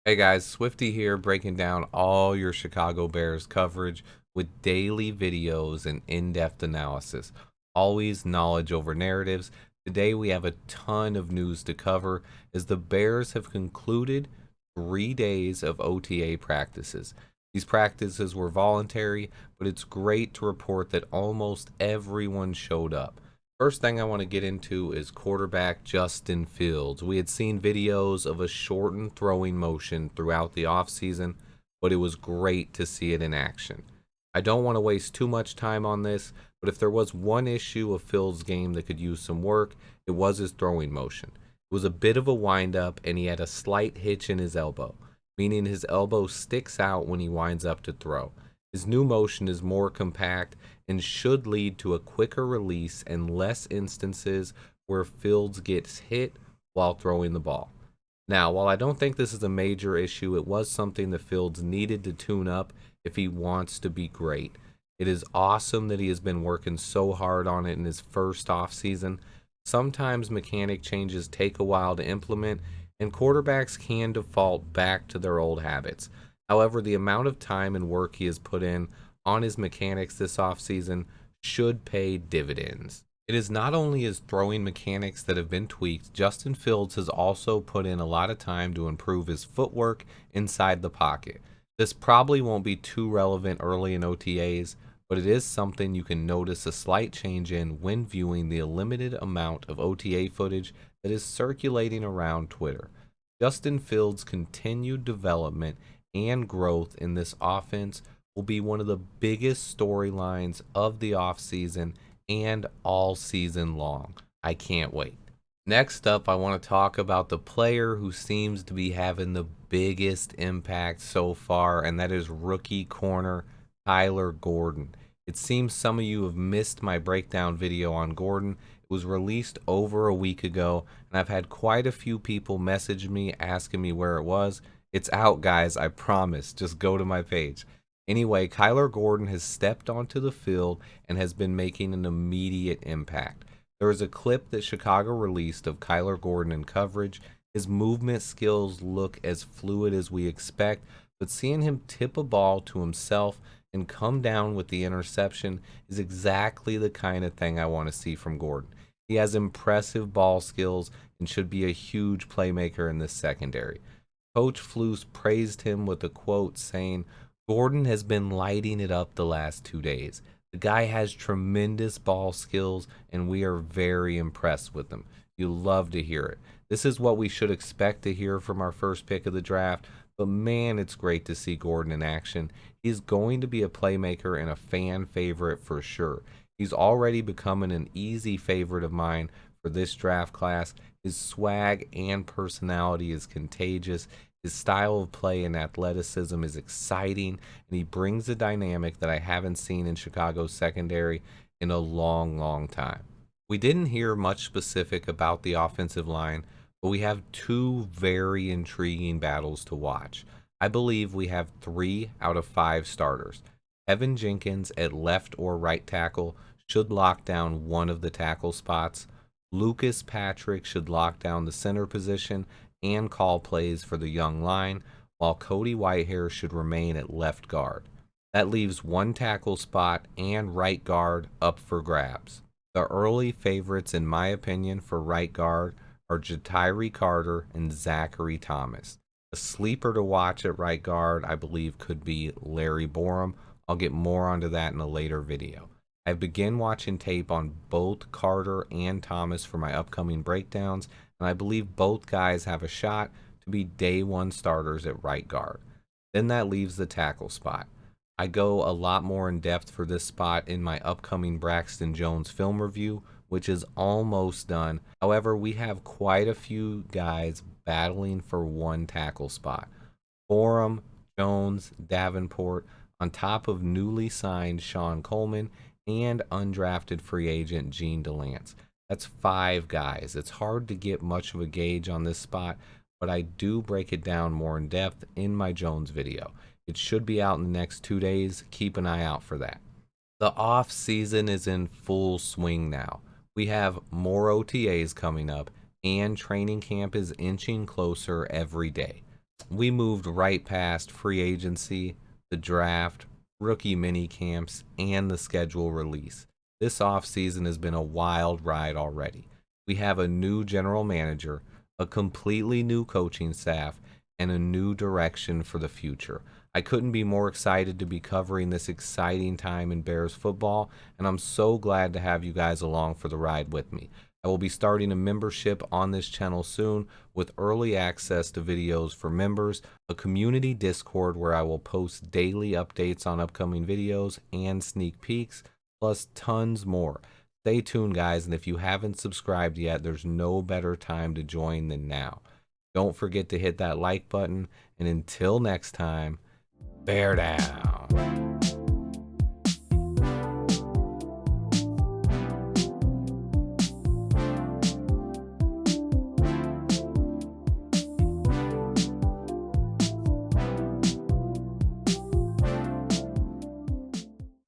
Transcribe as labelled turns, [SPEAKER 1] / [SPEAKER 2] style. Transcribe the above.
[SPEAKER 1] Hey guys, Swifty here breaking down all your Chicago Bears coverage with daily videos and in-depth analysis. Always knowledge over narratives. Today we have a ton of news to cover as the Bears have concluded 3 days of OTA practices. These practices were voluntary, but it's great to report that almost everyone showed up. First thing I want to get into is quarterback Justin Fields. We had seen videos of a shortened throwing motion throughout the offseason, but it was great to see it in action. I don't want to waste too much time on this, but if there was one issue of Fields' game that could use some work, it was his throwing motion. It was a bit of a windup, and he had a slight hitch in his elbow, meaning his elbow sticks out when he winds up to throw. His new motion is more compact and should lead to a quicker release and less instances where Fields gets hit while throwing the ball. Now, while I don't think this is a major issue, it was something that Fields needed to tune up if he wants to be great. It is awesome that he has been working so hard on it in his first offseason. Sometimes mechanic changes take a while to implement, and quarterbacks can default back to their old habits. However, the amount of time and work he has put in on his mechanics this offseason should pay dividends. It is not only his throwing mechanics that have been tweaked, Justin Fields has also put in a lot of time to improve his footwork inside the pocket. This probably won't be too relevant early in OTAs, but it is something you can notice a slight change in when viewing the limited amount of OTA footage that is circulating around Twitter. Justin Fields' continued development and growth in this offense will be one of the biggest storylines of the offseason and all season long. I can't wait. Next up, I want to talk about the player who seems to be having the biggest impact so far, and that is rookie corner Tyler Gordon. It seems some of you have missed my breakdown video on Gordon. It was released over a week ago, and I've had quite a few people message me asking me where it was. It's out, guys, I promise. Just go to my page. Anyway, Kyler Gordon has stepped onto the field and has been making an immediate impact. There was a clip that Chicago released of Kyler Gordon in coverage. His movement skills look as fluid as we expect, but seeing him tip a ball to himself and come down with the interception is exactly the kind of thing I want to see from Gordon. He has impressive ball skills and should be a huge playmaker in this secondary. Coach Flus praised him with a quote saying, "Gordon has been lighting it up the last 2 days. The guy has tremendous ball skills, and we are very impressed with him." You love to hear it. This is what we should expect to hear from our first pick of the draft, but man, it's great to see Gordon in action. He's going to be a playmaker and a fan favorite for sure. He's already becoming an easy favorite of mine for this draft class. His swag and personality is contagious. His style of play and athleticism is exciting, and he brings a dynamic that I haven't seen in Chicago's secondary in a long, long time. We didn't hear much specific about the offensive line, but we have two very intriguing battles to watch. I believe we have 3 out of 5 starters. Evan Jenkins at left or right tackle should lock down one of the tackle spots. Lucas Patrick should lock down the center position and call plays for the young line, while Cody Whitehair should remain at left guard. That leaves one tackle spot and right guard up for grabs. The early favorites, in my opinion, for right guard are Jatiri Carter and Zachary Thomas. A sleeper to watch at right guard, I believe, could be Larry Borum. I'll get more onto that in a later video. I've begun watching tape on both Carter and Thomas for my upcoming breakdowns, and I believe both guys have a shot to be day one starters at right guard. Then that leaves the tackle spot. I go a lot more in depth for this spot in my upcoming Braxton Jones film review, which is almost done. However, we have quite a few guys battling for one tackle spot. Borum, Jones, Davenport, on top of newly signed Sean Coleman and undrafted free agent Gene DeLance. That's 5 guys. It's hard to get much of a gauge on this spot, but I do break it down more in depth in my Jones video. It should be out in the next 2 days. Keep an eye out for that. The off season is in full swing now. We have more OTAs coming up, and training camp is inching closer every day. We moved right past free agency, the draft, rookie mini camps, and the schedule release. This offseason has been a wild ride already. We have a new general manager, a completely new coaching staff, and a new direction for the future. I couldn't be more excited to be covering this exciting time in Bears football, and I'm so glad to have you guys along for the ride with me. I will be starting a membership on this channel soon with early access to videos for members, a community Discord where I will post daily updates on upcoming videos and sneak peeks, plus tons more. Stay tuned, guys, and if you haven't subscribed yet, there's no better time to join than now. Don't forget to hit that like button, and until next time, bear down.